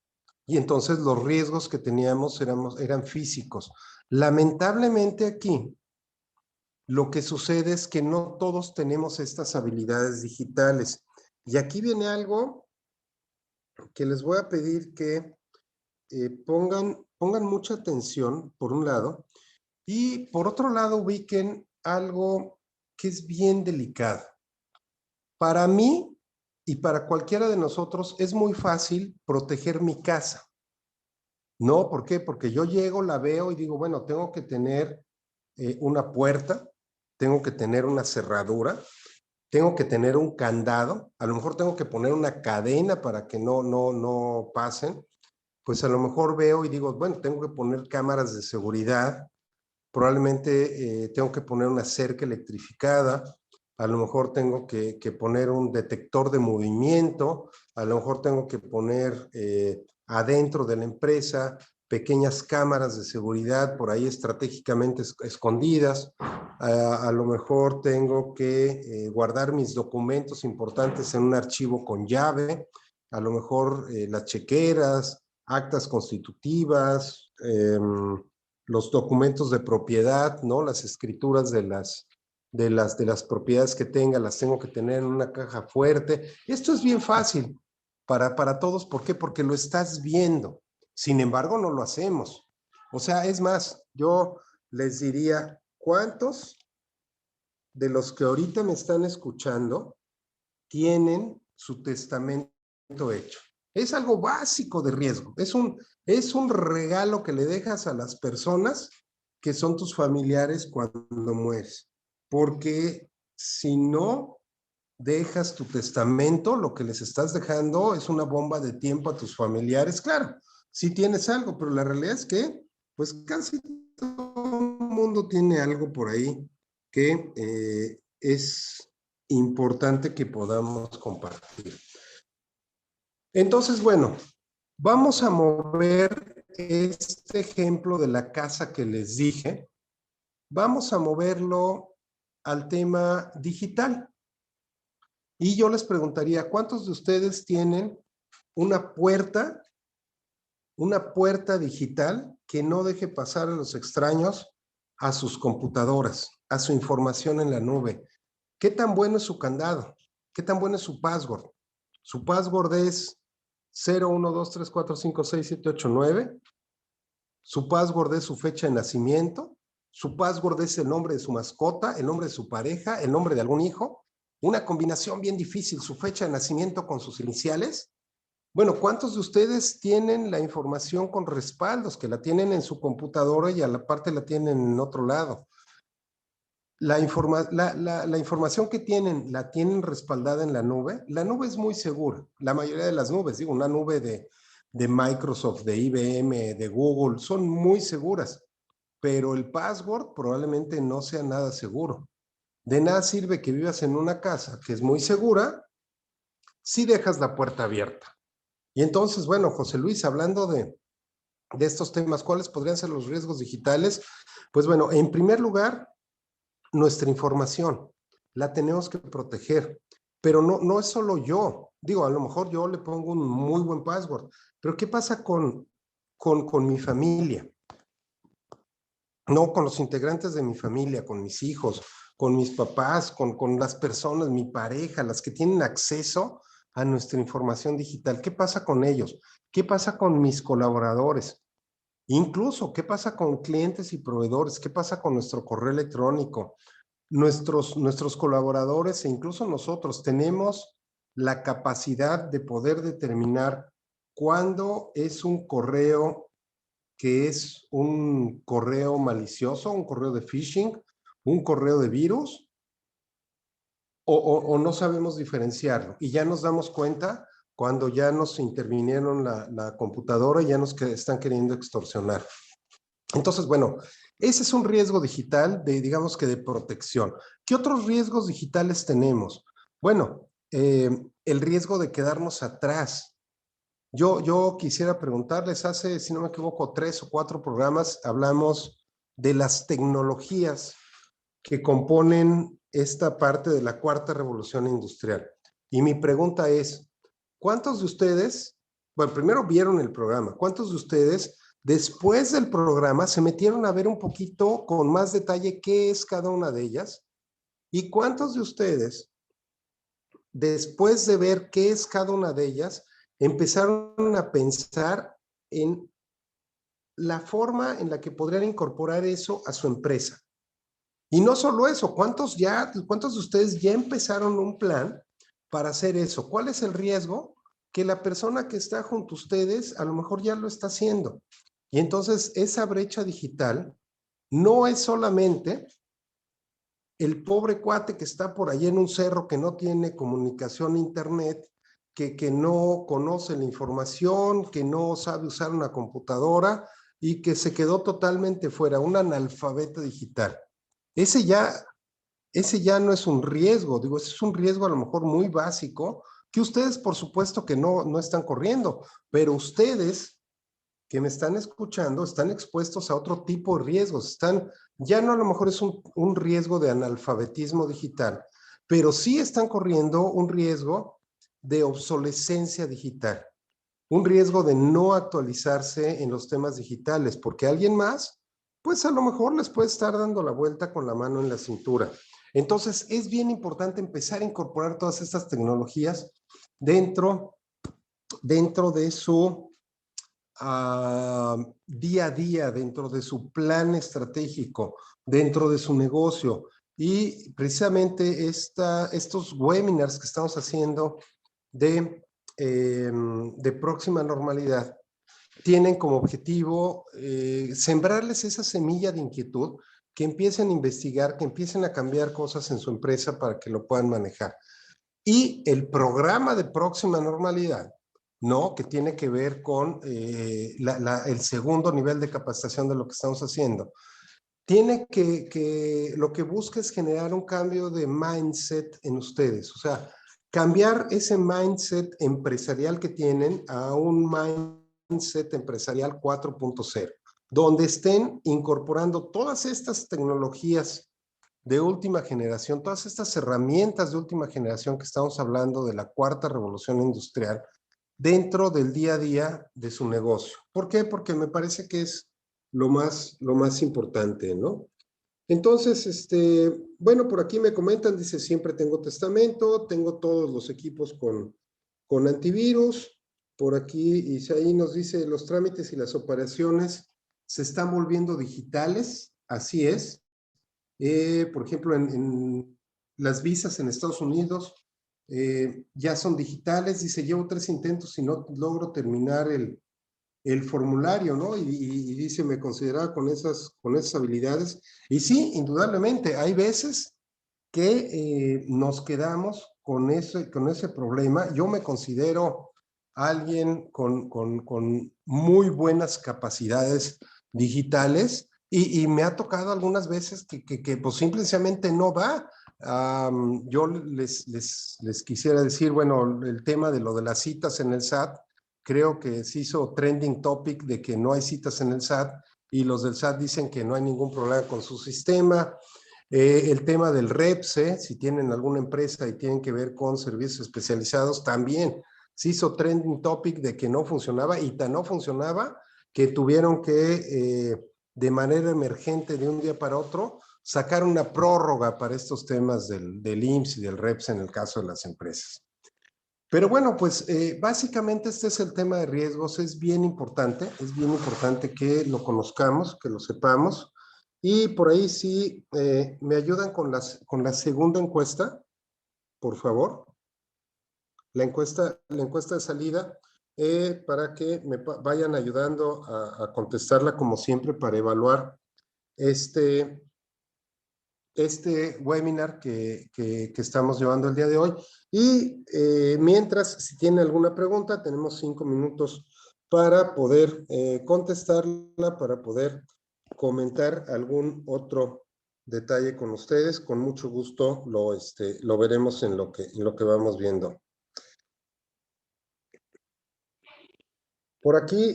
y entonces los riesgos que teníamos eran físicos. Lamentablemente aquí lo que sucede es que no todos tenemos estas habilidades digitales. Y aquí viene algo que les voy a pedir que pongan mucha atención, por un lado, y por otro lado ubiquen algo que es bien delicado. Para mí y para cualquiera de nosotros es muy fácil proteger mi casa. ¿No? ¿Por qué? Porque yo llego, la veo y digo, bueno, tengo que tener una puerta, tengo que tener una cerradura, tengo que tener un candado, a lo mejor tengo que poner una cadena para que no pasen. Pues a lo mejor veo y digo, bueno, tengo que poner cámaras de seguridad, probablemente tengo que poner una cerca electrificada, a lo mejor tengo que poner un detector de movimiento, a lo mejor tengo que poner adentro de la empresa pequeñas cámaras de seguridad por ahí estratégicamente escondidas, a lo mejor tengo que guardar mis documentos importantes en un archivo con llave, a lo mejor las chequeras, actas constitutivas, los documentos de propiedad, ¿no? Las escrituras de las propiedades que tenga, las tengo que tener en una caja fuerte. Esto es bien fácil para todos. ¿Por qué? Porque lo estás viendo. Sin embargo, no lo hacemos. O sea, es más, yo les diría, ¿cuántos de los que ahorita me están escuchando tienen su testamento hecho? Es algo básico de riesgo. Es un regalo que le dejas a las personas que son tus familiares cuando mueres. Porque si no dejas tu testamento, lo que les estás dejando es una bomba de tiempo a tus familiares. Claro, sí tienes algo, pero la realidad es que, pues casi todo el mundo tiene algo por ahí que es importante que podamos compartir. Entonces, bueno, vamos a mover este ejemplo de la casa que les dije, vamos a moverlo al tema digital. Y yo les preguntaría, ¿cuántos de ustedes tienen una puerta digital que no deje pasar a los extraños a sus computadoras, a su información en la nube? ¿Qué tan bueno es su candado? ¿Qué tan bueno es su password? Su password es 01234567889. Su password es su fecha de nacimiento. Su password es el nombre de su mascota, el nombre de su pareja, el nombre de algún hijo. Una combinación bien difícil, su fecha de nacimiento con sus iniciales. Bueno, ¿cuántos de ustedes tienen la información con respaldos, que la tienen en su computadora y a la parte la tienen en otro lado? La información que tienen, ¿la tienen respaldada en la nube? La nube es muy segura. La mayoría de las nubes, digo, una nube de Microsoft, de IBM, de Google, son muy seguras. Pero el password probablemente no sea nada seguro. De nada sirve que vivas en una casa que es muy segura si dejas la puerta abierta. Y entonces, bueno, José Luis, hablando de estos temas, ¿cuáles podrían ser los riesgos digitales? Pues bueno, en primer lugar, nuestra información la tenemos que proteger, pero no es solo yo. Digo, a lo mejor yo le pongo un muy buen password, pero ¿qué pasa con mi familia? No, con los integrantes de mi familia, con mis hijos, con mis papás, con las personas, mi pareja, las que tienen acceso a nuestra información digital. ¿Qué pasa con ellos? ¿Qué pasa con mis colaboradores? Incluso, ¿qué pasa con clientes y proveedores? ¿Qué pasa con nuestro correo electrónico? Nuestros colaboradores e incluso nosotros tenemos la capacidad de poder determinar cuándo es un correo que es un correo malicioso, un correo de phishing, un correo de virus, o no sabemos diferenciarlo. Y ya nos damos cuenta cuando ya nos intervinieron la computadora y ya nos están queriendo extorsionar. Entonces, bueno, ese es un riesgo digital digamos que de protección. ¿Qué otros riesgos digitales tenemos? Bueno, el riesgo de quedarnos atrás. Yo quisiera preguntarles, hace, si no me equivoco, 3 o 4 programas hablamos de las tecnologías que componen esta parte de la cuarta revolución industrial. Y mi pregunta es, ¿cuántos de ustedes, bueno, primero vieron el programa, cuántos de ustedes después del programa se metieron a ver un poquito con más detalle qué es cada una de ellas? ¿Y cuántos de ustedes, después de ver qué es cada una de ellas, empezaron a pensar en la forma en la que podrían incorporar eso a su empresa? Y no solo eso, ¿cuántos de ustedes ya empezaron un plan para hacer eso? ¿Cuál es el riesgo? Que la persona que está junto a ustedes a lo mejor ya lo está haciendo. Y entonces esa brecha digital no es solamente el pobre cuate que está por allá en un cerro que no tiene comunicación a internet, que no conoce la información, que no sabe usar una computadora y que se quedó totalmente fuera, un analfabeto digital. Ese ya no es un riesgo, digo, ese es un riesgo a lo mejor muy básico que ustedes por supuesto que no están corriendo, pero ustedes que me están escuchando están expuestos a otro tipo de riesgos, ya no a lo mejor es un riesgo de analfabetismo digital, pero sí están corriendo un riesgo de obsolescencia digital, un riesgo de no actualizarse en los temas digitales, porque alguien más, pues a lo mejor les puede estar dando la vuelta con la mano en la cintura. Entonces, es bien importante empezar a incorporar todas estas tecnologías dentro de su día a día, dentro de su plan estratégico, dentro de su negocio. Y precisamente estos webinars que estamos haciendo de próxima normalidad tienen como objetivo sembrarles esa semilla de inquietud, que empiecen a investigar, que empiecen a cambiar cosas en su empresa para que lo puedan manejar. Y el programa de próxima normalidad, ¿no? Que tiene que ver con el segundo nivel de capacitación de lo que estamos haciendo. tiene lo que busca es generar un cambio de mindset en ustedes, o sea, cambiar ese mindset empresarial que tienen a un mindset empresarial 4.0, donde estén incorporando todas estas tecnologías de última generación, todas estas herramientas de última generación que estamos hablando de la cuarta revolución industrial dentro del día a día de su negocio. ¿Por qué? Porque me parece que es lo más importante, ¿no? Entonces, bueno, por aquí me comentan, dice, siempre tengo testamento, tengo todos los equipos con antivirus. Por aquí, Isaí nos dice, los trámites y las operaciones se están volviendo digitales, así es. Por ejemplo, en las visas en Estados Unidos ya son digitales. Dice, llevo 3 intentos y no logro terminar el formulario, ¿no? Y dice, me consideraba con esas habilidades. Y sí, indudablemente, hay veces que nos quedamos con ese problema. Yo me considero alguien con muy buenas capacidades digitales y me ha tocado algunas veces que pues simplemente no va. Yo les quisiera decir, bueno, el tema de lo de las citas en el SAT, creo que se hizo trending topic de que no hay citas en el SAT y los del SAT dicen que no hay ningún problema con su sistema. El tema del REPSE, si tienen alguna empresa y tienen que ver con servicios especializados, también se hizo trending topic de que no funcionaba y tan no funcionaba que tuvieron que, de manera emergente, de un día para otro, sacar una prórroga para estos temas del IMSS y del REPSE en el caso de las empresas. Pero bueno, pues básicamente este es el tema de riesgos, es bien importante que lo conozcamos, que lo sepamos. Y por ahí sí, me ayudan con la segunda encuesta, por favor. La encuesta de salida, para que me vayan ayudando a contestarla como siempre para evaluar este webinar que estamos llevando el día de hoy. Y mientras, si tiene alguna pregunta, tenemos 5 minutos para poder contestarla, para poder comentar algún otro detalle con ustedes. Con mucho gusto lo veremos en lo que vamos viendo. Por aquí,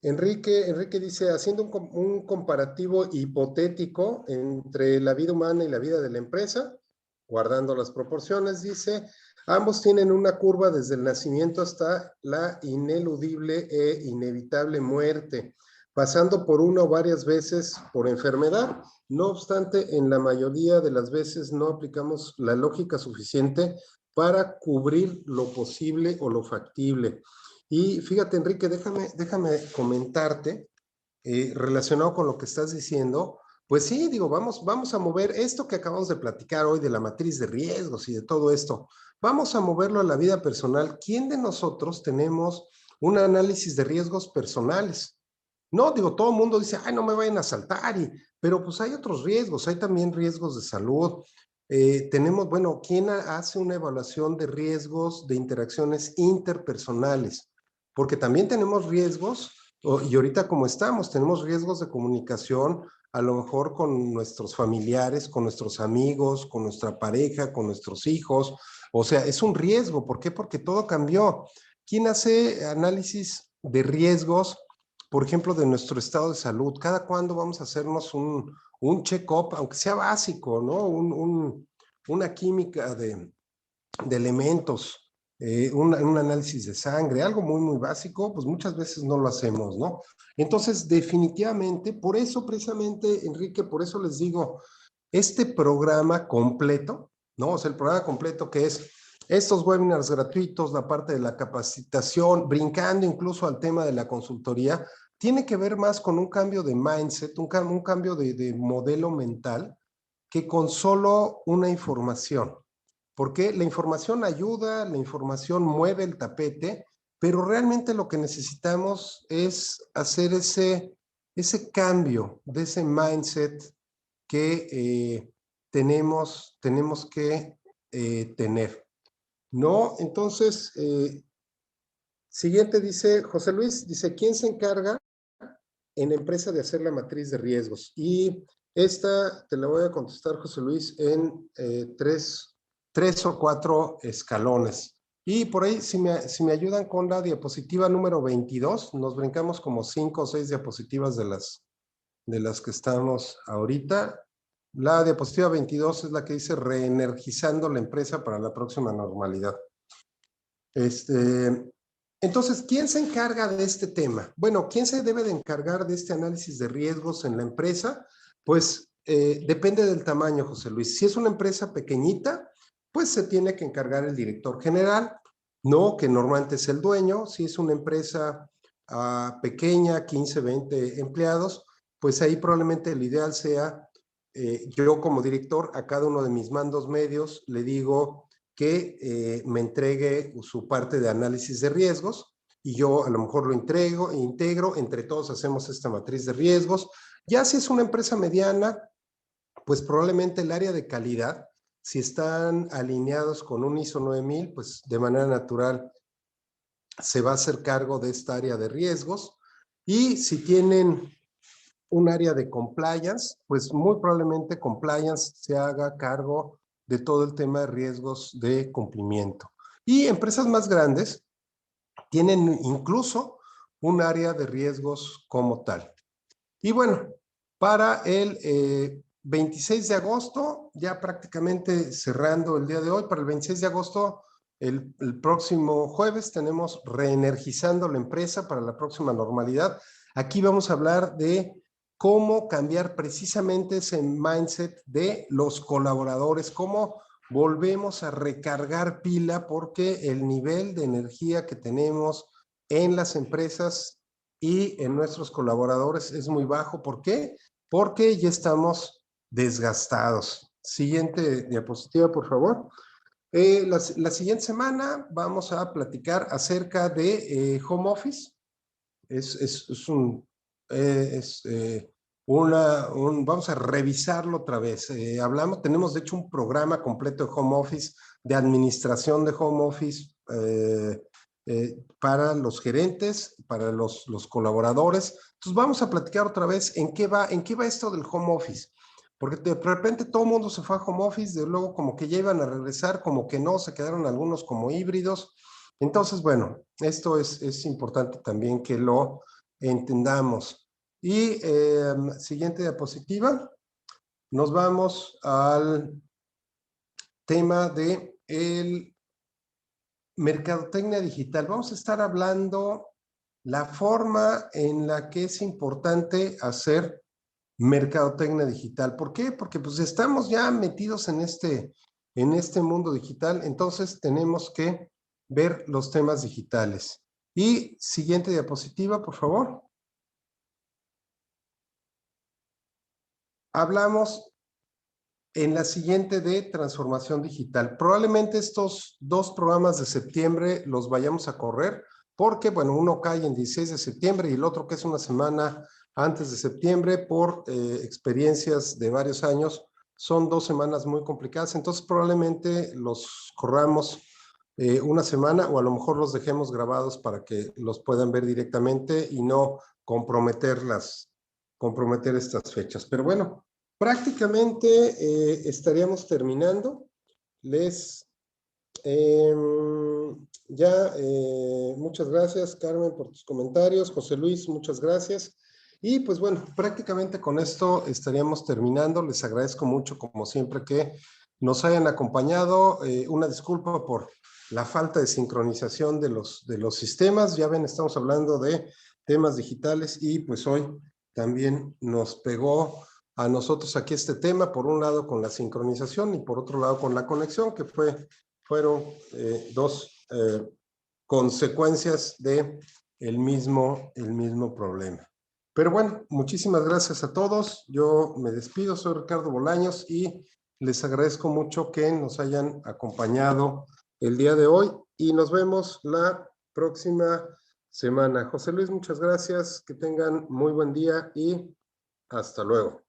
Enrique dice, haciendo un comparativo hipotético entre la vida humana y la vida de la empresa, guardando las proporciones, dice, ambos tienen una curva desde el nacimiento hasta la ineludible e inevitable muerte, pasando por una o varias veces por enfermedad. No obstante, en la mayoría de las veces no aplicamos la lógica suficiente para cubrir lo posible o lo factible. Y fíjate, Enrique, déjame comentarte, relacionado con lo que estás diciendo, pues sí, digo, vamos a mover esto que acabamos de platicar hoy de la matriz de riesgos y de todo esto, vamos a moverlo a la vida personal. ¿Quién de nosotros tenemos un análisis de riesgos personales? No, digo, todo el mundo dice, ay, no me vayan a asaltar, pero pues hay otros riesgos, hay también riesgos de salud. Tenemos, bueno, ¿quién hace una evaluación de riesgos de interacciones interpersonales? Porque también tenemos riesgos, y ahorita como estamos, tenemos riesgos de comunicación, a lo mejor con nuestros familiares, con nuestros amigos, con nuestra pareja, con nuestros hijos. O sea, es un riesgo. ¿Por qué? Porque todo cambió. ¿Quién hace análisis de riesgos, por ejemplo, de nuestro estado de salud? ¿Cada cuándo vamos a hacernos un check-up, aunque sea básico, ¿no? Una química de elementos, un análisis de sangre, algo muy básico, pues muchas veces no lo hacemos, ¿no? Entonces, definitivamente, por eso precisamente, Enrique, por eso les digo, este programa completo, ¿no? O sea, el programa completo que es estos webinars gratuitos, la parte de la capacitación, brincando incluso al tema de la consultoría, tiene que ver más con un cambio de mindset, un cambio de modelo mental, que con solo una información. Porque la información ayuda, la información mueve el tapete, pero realmente lo que necesitamos es hacer ese cambio de ese mindset que tenemos que tener, ¿no? Entonces, siguiente dice, José Luis, dice, ¿quién se encarga en la empresa de hacer la matriz de riesgos. Y esta te la voy a contestar, José Luis, en tres o cuatro escalones. Y por ahí, si me ayudan con la diapositiva número 22, nos brincamos como 5 o 6 diapositivas de las que estamos ahorita. La diapositiva 22 es la que dice reenergizando la empresa para la próxima normalidad. Entonces, ¿quién se encarga de este tema? Bueno, ¿quién se debe de encargar de este análisis de riesgos en la empresa? Pues depende del tamaño, José Luis. Si es una empresa pequeñita, pues se tiene que encargar el director general, ¿no? Que normalmente es el dueño. Si es una empresa pequeña, 15, 20 empleados, pues ahí probablemente el ideal sea yo como director a cada uno de mis mandos medios le digo que me entregue su parte de análisis de riesgos y yo a lo mejor lo integro, entre todos hacemos esta matriz de riesgos. Ya si es una empresa mediana, pues probablemente el área de calidad, si están alineados con un ISO 9000, pues de manera natural se va a hacer cargo de esta área de riesgos. Y si tienen un área de compliance, pues muy probablemente compliance se haga cargo de todo el tema de riesgos de cumplimiento. Y empresas más grandes tienen incluso un área de riesgos como tal. Y bueno, para el 26 de agosto, ya prácticamente cerrando el día de hoy, para el 26 de agosto, el próximo jueves, tenemos reenergizando la empresa para la próxima normalidad. Aquí vamos a hablar de cómo cambiar precisamente ese mindset de los colaboradores, cómo volvemos a recargar pila porque el nivel de energía que tenemos en las empresas y en nuestros colaboradores es muy bajo. ¿Por qué? Porque ya estamos desgastados. Siguiente diapositiva, por favor. La siguiente semana vamos a platicar acerca de home office. Vamos a revisarlo otra vez. Tenemos de hecho un programa completo de home office, de administración de home office para los gerentes, para los colaboradores. Entonces vamos a platicar otra vez en qué va esto del home office. Porque de repente todo el mundo se fue a home office, de luego como que ya iban a regresar, como que no, se quedaron algunos como híbridos. Entonces, bueno, esto es importante también que lo entendamos. Y siguiente diapositiva, nos vamos al tema de el mercadotecnia digital. Vamos a estar hablando la forma en la que es importante hacer mercadotecnia digital. ¿Por qué? Porque pues estamos ya metidos en este mundo digital, entonces tenemos que ver los temas digitales. Y siguiente diapositiva, por favor. Hablamos en la siguiente de transformación digital. Probablemente estos dos programas de septiembre los vayamos a correr porque, bueno, uno cae en 16 de septiembre y el otro que es una semana antes de septiembre por experiencias de varios años. Son 2 semanas muy complicadas, entonces probablemente los corramos una semana o a lo mejor los dejemos grabados para que los puedan ver directamente y no comprometer estas fechas. Pero bueno, prácticamente estaríamos terminando. Muchas gracias, Carmen, por tus comentarios. José Luis, muchas gracias. Y pues bueno, prácticamente con esto estaríamos terminando. Les agradezco mucho, como siempre, que nos hayan acompañado. Una disculpa por la falta de sincronización de los sistemas. Ya ven, estamos hablando de temas digitales y pues hoy también nos pegó a nosotros aquí este tema, por un lado con la sincronización y por otro lado con la conexión, que fueron dos consecuencias de el mismo problema. Pero bueno, muchísimas gracias a todos. Yo me despido, soy Ricardo Bolaños y les agradezco mucho que nos hayan acompañado el día de hoy y nos vemos la próxima semana. José Luis, muchas gracias, que tengan muy buen día y hasta luego.